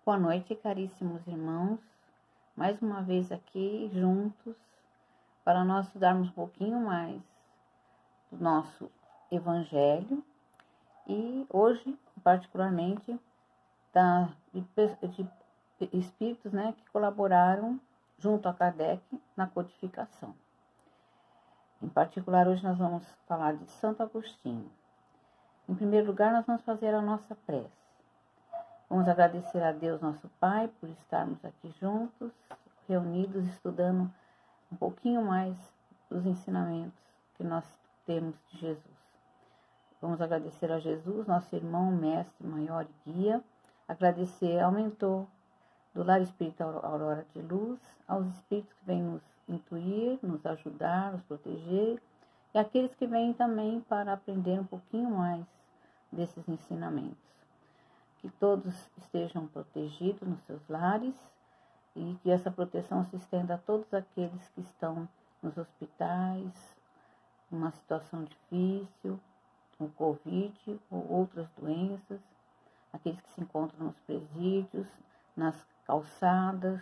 Boa noite, caríssimos irmãos. Mais uma vez aqui juntos para nós estudarmos um pouquinho mais do nosso Evangelho e hoje, particularmente, de espíritos, que colaboraram junto a Kardec na codificação. Em particular, hoje nós vamos falar de Santo Agostinho. Em primeiro lugar, nós vamos fazer a nossa prece. Vamos agradecer a Deus, nosso Pai, por estarmos aqui juntos, reunidos, estudando um pouquinho mais dos ensinamentos que nós temos de Jesus. Vamos agradecer a Jesus, nosso irmão, mestre, maior e guia. Agradecer ao mentor do Lar Espírita Aurora de Luz, aos espíritos que vêm nos intuir, nos ajudar, nos proteger, e aqueles que vêm também para aprender um pouquinho mais desses ensinamentos. Que todos estejam protegidos nos seus lares e que essa proteção se estenda a todos aqueles que estão nos hospitais, numa situação difícil, com Covid ou outras doenças, aqueles que se encontram nos presídios, nas calçadas,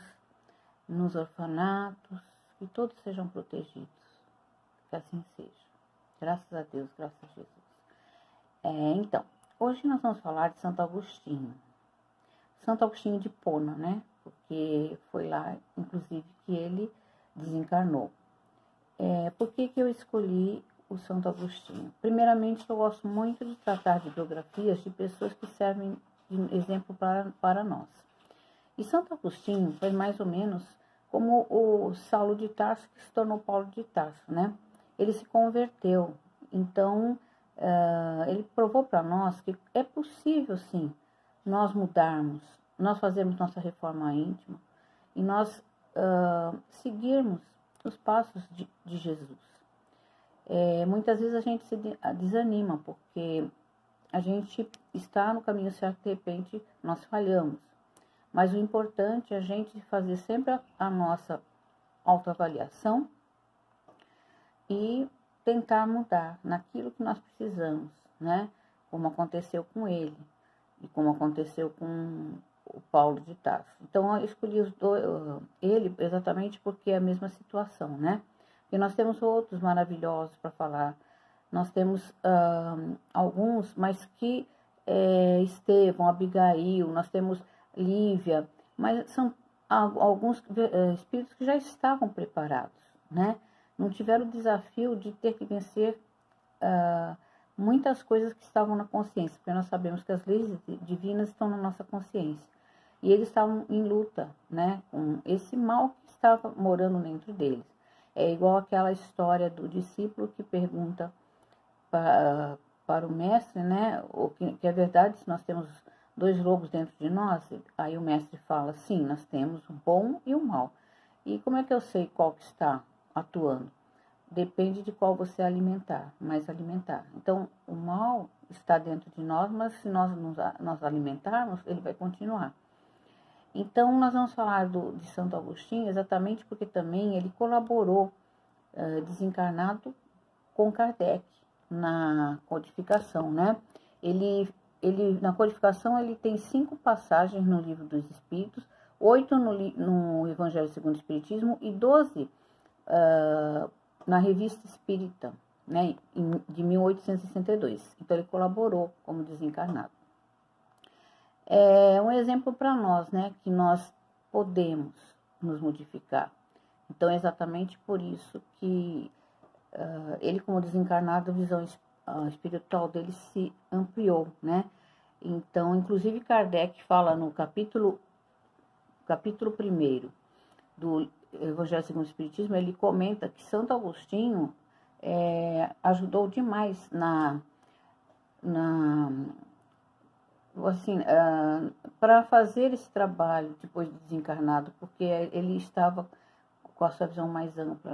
nos orfanatos, que todos sejam protegidos. Que assim seja. Graças a Deus, graças a Jesus. Então, hoje nós vamos falar de Santo Agostinho. Santo Agostinho de Hipona, porque foi lá, inclusive, que ele desencarnou. Por que eu escolhi o Santo Agostinho? Primeiramente, eu gosto muito de tratar de biografias de pessoas que servem de exemplo para nós. E Santo Agostinho foi mais ou menos como o Saulo de Tarso, que se tornou Paulo de Tarso, Ele se converteu, então ele provou para nós que é possível, sim, nós mudarmos, nós fazermos nossa reforma íntima e nós seguirmos os passos de Jesus. Muitas vezes a gente se desanima, porque a gente está no caminho certo, de repente nós falhamos. Mas o importante é a gente fazer sempre a nossa autoavaliação e tentar mudar naquilo que nós precisamos, Como aconteceu com ele e como aconteceu com o Paulo de Tarso. Então, eu escolhi ele exatamente porque é a mesma situação, Porque nós temos outros maravilhosos para falar. Nós temos alguns, mas que Estevão, Abigail, nós temos Lívia, mas são alguns espíritos que já estavam preparados, Não tiveram o desafio de ter que vencer muitas coisas que estavam na consciência, porque nós sabemos que as leis divinas estão na nossa consciência. E eles estavam em luta, com esse mal que estava morando dentro deles. É igual aquela história do discípulo que pergunta para o mestre, que é verdade, se nós temos 2 lobos dentro de nós. Aí o mestre fala, sim, nós temos o bom e o mal. E como é que eu sei qual que está atuando? Depende de qual você alimentar, mais alimentar. Então, o mal está dentro de nós, mas se nós alimentarmos, ele vai continuar. Então, nós vamos falar de Santo Agostinho exatamente porque também ele colaborou, desencarnado, com Kardec na codificação, Ele, na codificação, ele tem 5 passagens no Livro dos Espíritos, 8 no Evangelho segundo o Espiritismo e 12 na Revista Espírita, de 1862. Então, ele colaborou como desencarnado. É um exemplo para nós, que nós podemos nos modificar. Então, é exatamente por isso que ele, como desencarnado, a visão espiritual dele se ampliou, Então, inclusive, Kardec fala no capítulo 1º do Evangelho segundo o Espiritismo, ele comenta que Santo Agostinho ajudou demais para fazer esse trabalho depois de desencarnado, porque ele estava com a sua visão mais ampla,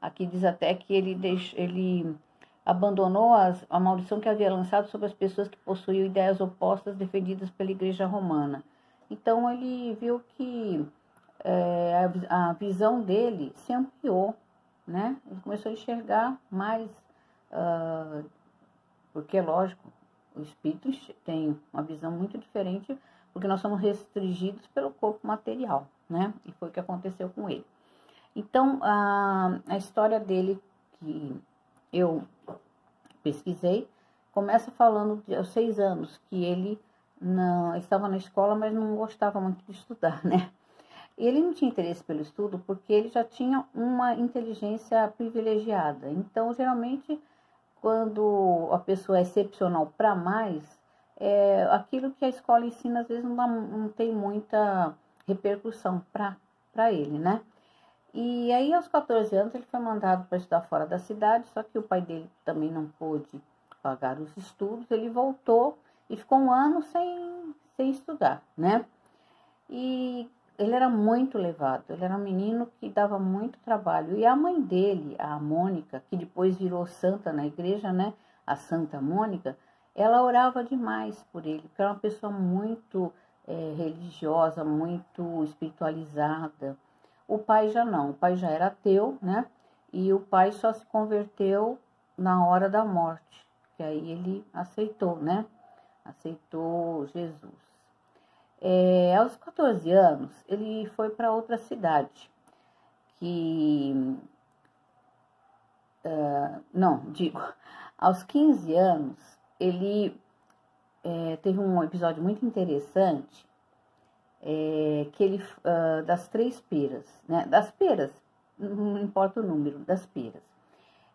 Aqui diz até que ele abandonou a maldição que havia lançado sobre as pessoas que possuíam ideias opostas defendidas pela Igreja Romana. Então, ele viu que a visão dele se ampliou, Ele começou a enxergar mais, porque, lógico, o espírito tem uma visão muito diferente, porque nós somos restringidos pelo corpo material, né? E foi o que aconteceu com ele. Então, a história dele, que eu pesquisei, começa falando aos 6 anos, que ele estava na escola, mas não gostava muito de estudar, né? Ele não tinha interesse pelo estudo porque ele já tinha uma inteligência privilegiada. Então, geralmente, quando a pessoa é excepcional para mais, aquilo que a escola ensina, às vezes, não tem muita repercussão para ele, né? E aí, aos 14 anos, ele foi mandado para estudar fora da cidade, só que o pai dele também não pôde pagar os estudos. Ele voltou e ficou um ano sem estudar, né? E ele era muito levado, ele era um menino que dava muito trabalho. E a mãe dele, a Mônica, que depois virou santa na igreja, né? A Santa Mônica, ela orava demais por ele, porque era uma pessoa muito religiosa, muito espiritualizada. O pai já não, o pai já era ateu, né? E o pai só se converteu na hora da morte, que aí ele aceitou, né? Aceitou Jesus. Aos 14 anos, ele foi para outra cidade, aos 15 anos, ele teve um episódio muito interessante, que ele, das 3 peras, né, das peras, não importa o número, das peras.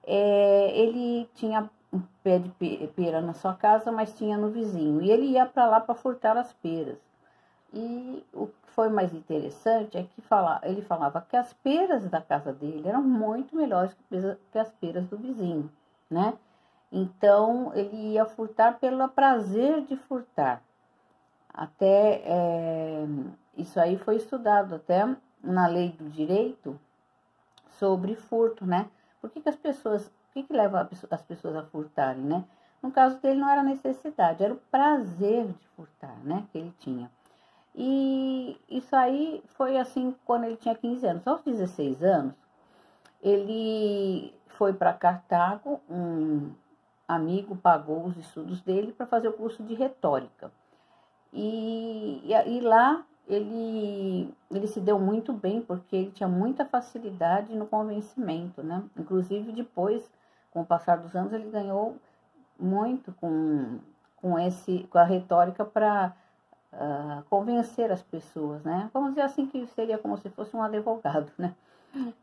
Ele tinha um pé de pera na sua casa, mas tinha no vizinho, e ele ia para lá para furtar as peras. E o que foi mais interessante é que ele falava que as peras da casa dele eram muito melhores que as peras do vizinho, né? Então, ele ia furtar pelo prazer de furtar. Até isso aí foi estudado até na lei do direito sobre furto, né? Por que que leva as pessoas a furtarem, né? No caso dele não era necessidade, era o prazer de furtar, né? Que ele tinha. E isso aí foi assim quando ele tinha 15 anos. Aos 16 anos, ele foi para Cartago, um amigo pagou os estudos dele para fazer o curso de retórica. E lá ele se deu muito bem, porque ele tinha muita facilidade no convencimento, né? Inclusive depois, com o passar dos anos, ele ganhou muito com a retórica para convencer as pessoas, né? Vamos dizer assim que seria como se fosse um advogado, né?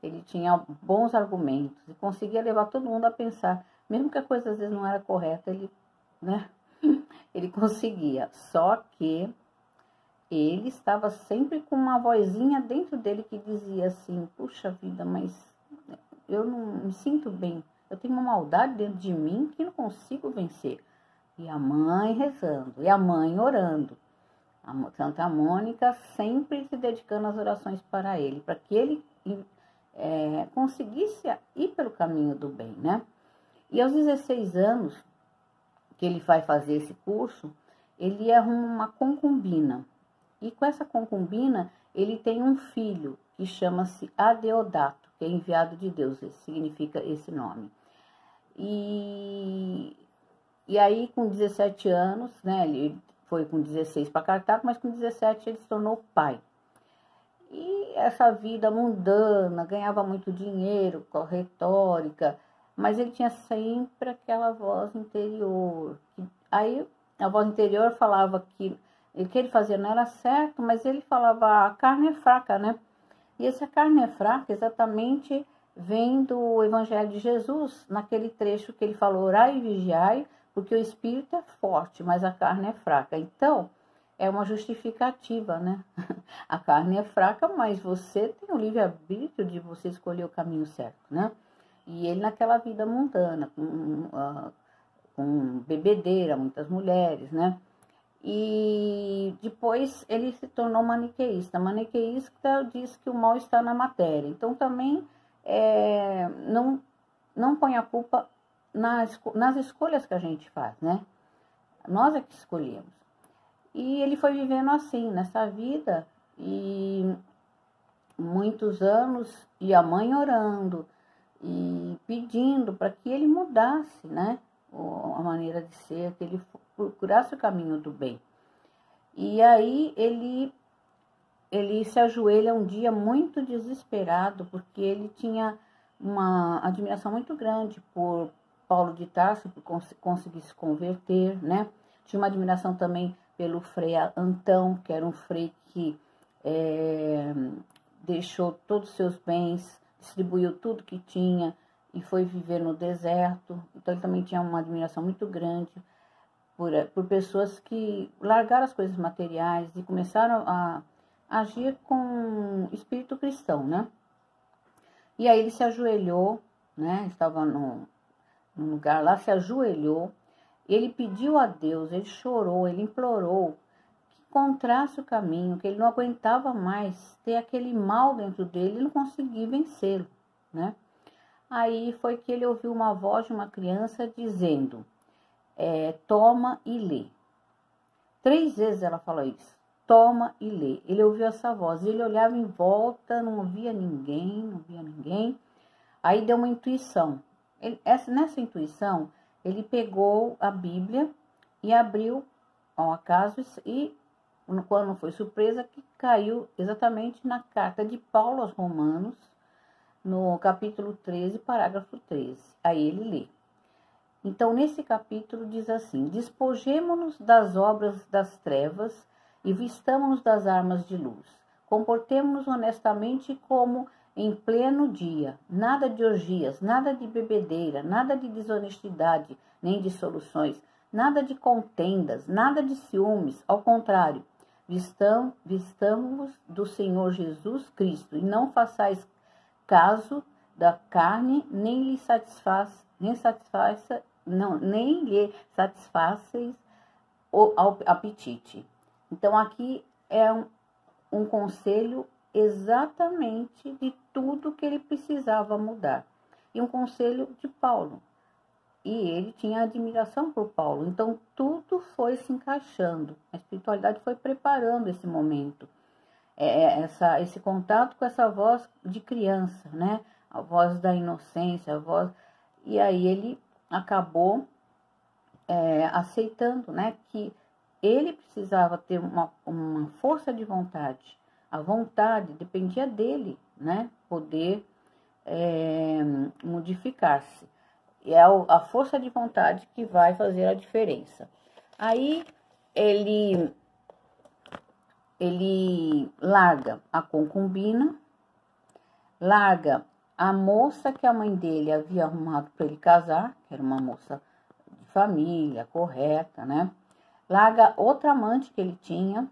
Ele tinha bons argumentos e conseguia levar todo mundo a pensar, mesmo que a coisa às vezes não era correta, né? Ele conseguia, só que ele estava sempre com uma vozinha dentro dele que dizia assim, puxa vida, mas eu não me sinto bem, eu tenho uma maldade dentro de mim que não consigo vencer. E a mãe rezando, e a mãe orando. A Santa Mônica sempre se dedicando às orações para ele, para que ele conseguisse ir pelo caminho do bem, né? E aos 16 anos, que ele vai fazer esse curso, ele arruma uma concubina. E com essa concubina, ele tem um filho, que chama-se Adeodato, que é enviado de Deus, significa esse nome. E aí, com 17 anos, né, ele foi com 16 para Cartago, mas com 17 ele se tornou pai. E essa vida mundana, ganhava muito dinheiro com a retórica, mas ele tinha sempre aquela voz interior. Aí a voz interior falava que o que ele fazia não era certo, mas ele falava, a carne é fraca, né? E essa carne é fraca exatamente vem do Evangelho de Jesus, naquele trecho que ele falou, orai e vigiai, porque o espírito é forte, mas a carne é fraca. Então, é uma justificativa, né? A carne é fraca, mas você tem o livre-arbítrio de você escolher o caminho certo, né? E ele naquela vida mundana, com bebedeira, muitas mulheres, né? E depois ele se tornou maniqueísta. Maniqueísta diz que o mal está na matéria. Então também não põe a culpa nas escolhas que a gente faz, né? Nós é que escolhemos. E ele foi vivendo assim, nessa vida, e muitos anos, e a mãe orando, e pedindo para que ele mudasse, né? A maneira de ser, que ele procurasse o caminho do bem. E aí ele se ajoelha um dia muito desesperado, porque ele tinha uma admiração muito grande por Paulo de Tarso, por conseguir se converter, né? Tinha uma admiração também pelo Frei Antão, que era um frei que deixou todos os seus bens, distribuiu tudo que tinha e foi viver no deserto. Então ele também tinha uma admiração muito grande por pessoas que largaram as coisas materiais e começaram a agir com espírito cristão, né? E aí ele se ajoelhou, né? Estava num lugar lá, se ajoelhou, ele pediu a Deus, ele chorou, ele implorou que encontrasse o caminho, que ele não aguentava mais ter aquele mal dentro dele e não conseguia vencê-lo, né? Aí foi que ele ouviu uma voz de uma criança dizendo, toma e lê. 3 vezes ela falou isso, toma e lê. Ele ouviu essa voz, ele olhava em volta, não via ninguém. Aí deu uma intuição. Nessa intuição, ele pegou a Bíblia e abriu ao acaso e quando foi surpresa que caiu exatamente na carta de Paulo aos Romanos, no capítulo 13, parágrafo 13. Aí ele lê. Então, nesse capítulo diz assim, despojemo-nos das obras das trevas e vistamo-nos das armas de luz. Comportemo-nos honestamente como em pleno dia, nada de orgias, nada de bebedeira, nada de desonestidade, nem de dissoluções, nada de contendas, nada de ciúmes, ao contrário, vistamo-vos do Senhor Jesus Cristo, e não façais caso da carne, nem lhe satisfaçais o apetite. Então aqui é um conselho exatamente de tudo que ele precisava mudar. E um conselho de Paulo. E ele tinha admiração por Paulo. Então, tudo foi se encaixando. A espiritualidade foi preparando esse momento. Esse contato com essa voz de criança, né? A voz da inocência, a voz... E aí ele acabou aceitando, né? Que ele precisava ter uma força de vontade. A vontade dependia dele, né? Poder modificar-se. E é a força de vontade que vai fazer a diferença. Aí ele larga a concubina, larga a moça que a mãe dele havia arrumado para ele casar, que era uma moça de família, correta, né? Larga outra amante que ele tinha,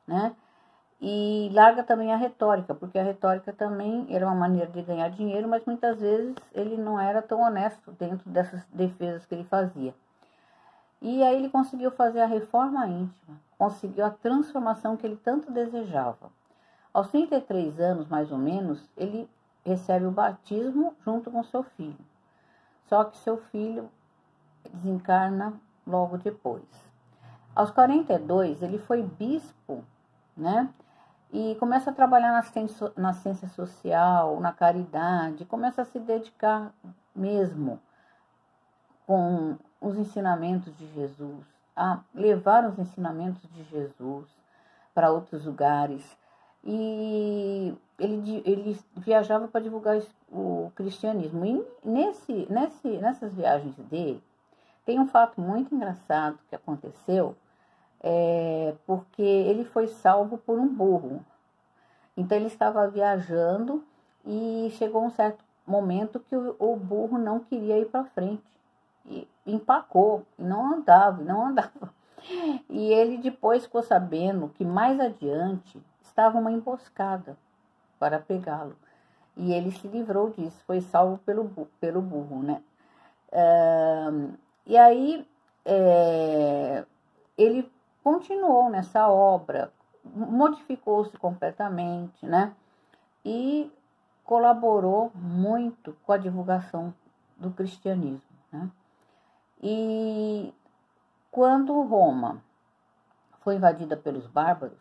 né? E larga também a retórica, porque a retórica também era uma maneira de ganhar dinheiro, mas muitas vezes ele não era tão honesto dentro dessas defesas que ele fazia. E aí ele conseguiu fazer a reforma íntima, conseguiu a transformação que ele tanto desejava. Aos 33 anos, mais ou menos, ele recebe o batismo junto com seu filho. Só que seu filho desencarna logo depois. Aos 42, ele foi bispo, né? E começa a trabalhar na ciência social, na caridade, começa a se dedicar mesmo com os ensinamentos de Jesus, a levar os ensinamentos de Jesus para outros lugares. E ele viajava para divulgar o cristianismo. E nessas viagens dele, tem um fato muito engraçado que aconteceu, porque ele foi salvo por um burro. Então ele estava viajando e chegou um certo momento que o burro não queria ir para frente. E empacou, e não andava. E ele depois ficou sabendo que mais adiante estava uma emboscada para pegá-lo. E ele se livrou disso, foi salvo pelo burro, né? E aí ele continuou nessa obra, modificou-se completamente, né? E colaborou muito com a divulgação do cristianismo, né? E quando Roma foi invadida pelos bárbaros,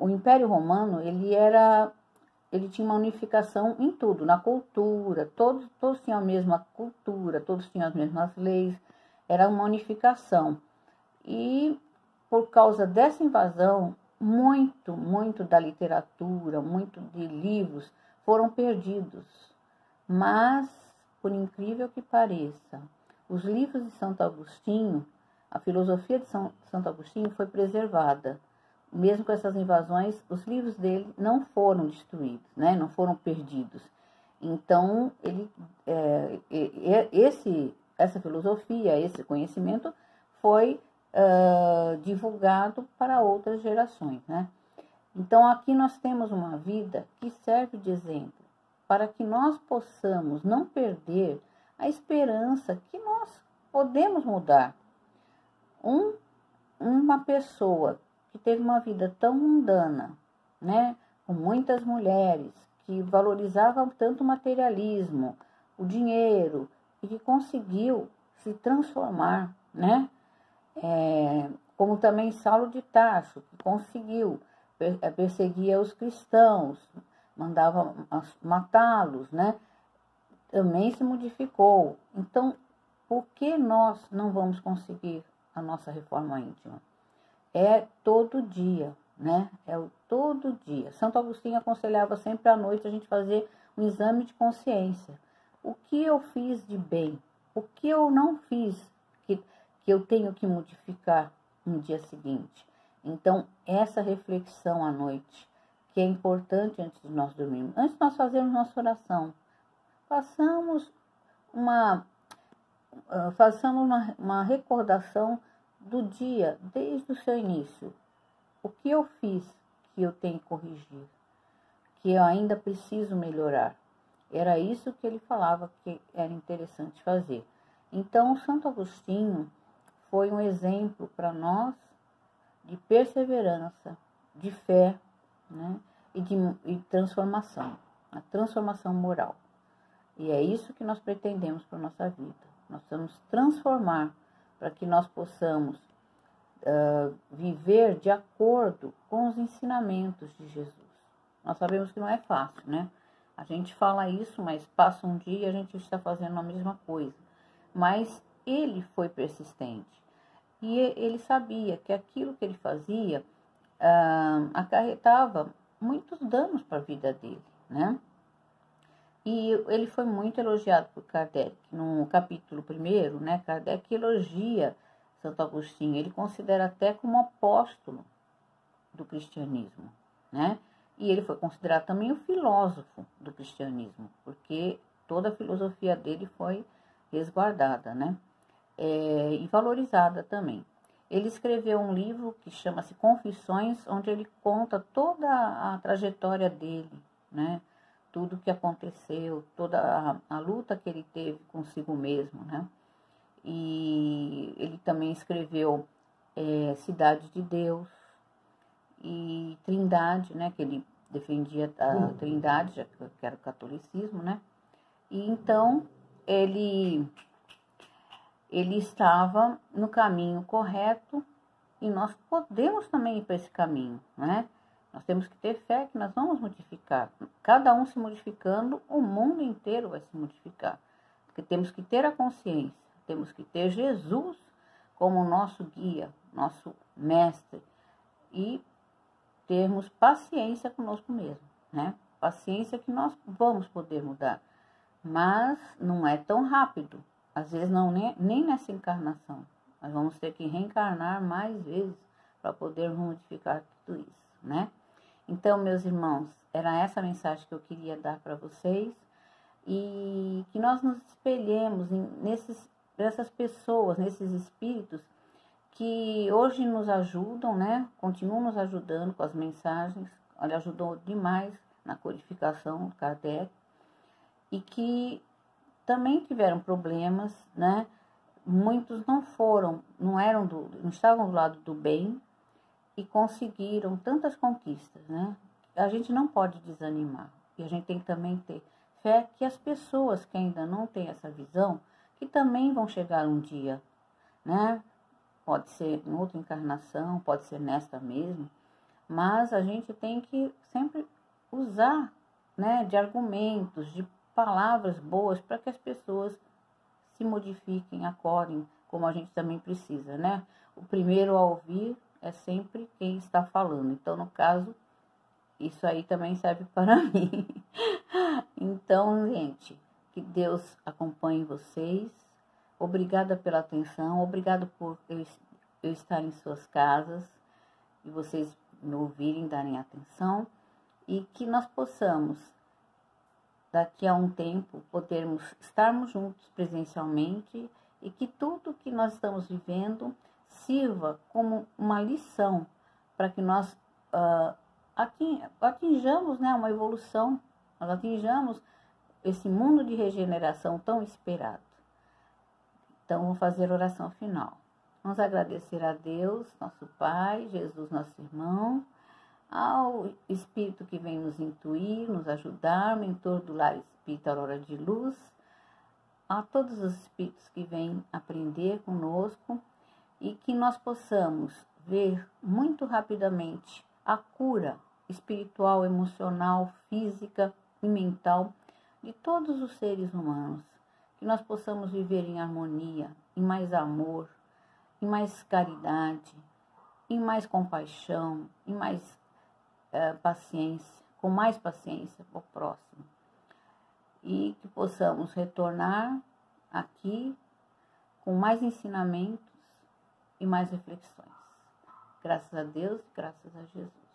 o Império Romano ele tinha uma unificação em tudo, na cultura, todos tinham a mesma cultura, todos tinham as mesmas leis, era uma unificação. E por causa dessa invasão, muito da literatura, muito de livros foram perdidos. Mas, por incrível que pareça, os livros de Santo Agostinho, a filosofia de Santo Agostinho foi preservada. Mesmo com essas invasões, os livros dele não foram destruídos, né? Não foram perdidos. Então, essa filosofia, esse conhecimento foi divulgado para outras gerações, né? Então, aqui nós temos uma vida que serve de exemplo para que nós possamos não perder a esperança que nós podemos mudar. Uma pessoa que teve uma vida tão mundana, né, com muitas mulheres, que valorizavam tanto o materialismo, o dinheiro, e que conseguiu se transformar, né? Como também Saulo de Tarso, que conseguiu, perseguia os cristãos, mandava matá-los, né? Também se modificou. Então, por que nós não vamos conseguir a nossa reforma íntima? É todo dia, né? É o todo dia. Santo Agostinho aconselhava sempre à noite a gente fazer um exame de consciência. O que eu fiz de bem? O que eu não fiz que eu tenho que modificar no dia seguinte? Então, essa reflexão à noite, que é importante antes de nós dormirmos, antes de nós fazermos nossa oração, façamos uma recordação do dia, desde o seu início. O que eu fiz que eu tenho que corrigir, que eu ainda preciso melhorar. Era isso que ele falava que era interessante fazer. Então, Santo Agostinho foi um exemplo para nós de perseverança, de fé, né? E de transformação, a transformação moral. E é isso que nós pretendemos para a nossa vida. Nós vamos transformar para que nós possamos viver de acordo com os ensinamentos de Jesus. Nós sabemos que não é fácil, né? A gente fala isso, mas passa um dia e a gente está fazendo a mesma coisa. Mas ele foi persistente. E ele sabia que aquilo que ele fazia acarretava muitos danos para a vida dele, né? E ele foi muito elogiado por Kardec. No capítulo 1, né, Kardec elogia Santo Agostinho. Ele considera até como apóstolo do cristianismo, né? E ele foi considerado também o filósofo do cristianismo, porque toda a filosofia dele foi resguardada, né? E valorizada também. Ele escreveu um livro que chama-se Confissões, onde ele conta toda a trajetória dele, né? Tudo que aconteceu, toda a luta que ele teve consigo mesmo, né? E ele também escreveu Cidade de Deus e Trindade, né? Que ele defendia a Trindade, já que era o catolicismo, né? E então ele estava no caminho correto e nós podemos também ir para esse caminho, né? Nós temos que ter fé que nós vamos modificar. Cada um se modificando, o mundo inteiro vai se modificar. Porque temos que ter a consciência, temos que ter Jesus como nosso guia, nosso mestre. E termos paciência conosco mesmo, né? Paciência que nós vamos poder mudar. Mas não é tão rápido. Às vezes não nem nessa encarnação. Nós vamos ter que reencarnar mais vezes para poder modificar tudo isso, né? Então, meus irmãos, era essa mensagem que eu queria dar para vocês e que nós nos espelhemos nessas pessoas, nesses espíritos que hoje nos ajudam, né? Continuam nos ajudando com as mensagens. Ele ajudou demais na codificação do Kardec e que também tiveram problemas, né? Muitos não estavam do lado do bem e conseguiram tantas conquistas, né? A gente não pode desanimar. E a gente tem que também ter fé que as pessoas que ainda não têm essa visão, que também vão chegar um dia, né? Pode ser em outra encarnação, pode ser nesta mesmo, mas a gente tem que sempre usar, né, de argumentos, de palavras boas para que as pessoas se modifiquem, acordem, como a gente também precisa, né? O primeiro a ouvir é sempre quem está falando. Então, no caso, isso aí também serve para mim. Então, gente, que Deus acompanhe vocês. Obrigada pela atenção, obrigado por eu estar em suas casas e vocês me ouvirem, darem atenção, e que nós possamos, daqui a um tempo, podermos estarmos juntos presencialmente e que tudo que nós estamos vivendo sirva como uma lição para que nós atinjamos, né, uma evolução, nós atinjamos esse mundo de regeneração tão esperado. Então, vou fazer a oração final. Vamos agradecer a Deus, nosso Pai, Jesus, nosso irmão, ao Espírito que vem nos intuir, nos ajudar, mentor do Lar Espírita Aurora de Luz, a todos os Espíritos que vêm aprender conosco e que nós possamos ver muito rapidamente a cura espiritual, emocional, física e mental de todos os seres humanos. Que nós possamos viver em harmonia, em mais amor, em mais caridade, em mais compaixão, em mais paciência, com mais paciência ao próximo. E que possamos retornar aqui com mais ensinamentos e mais reflexões. Graças a Deus, graças a Jesus.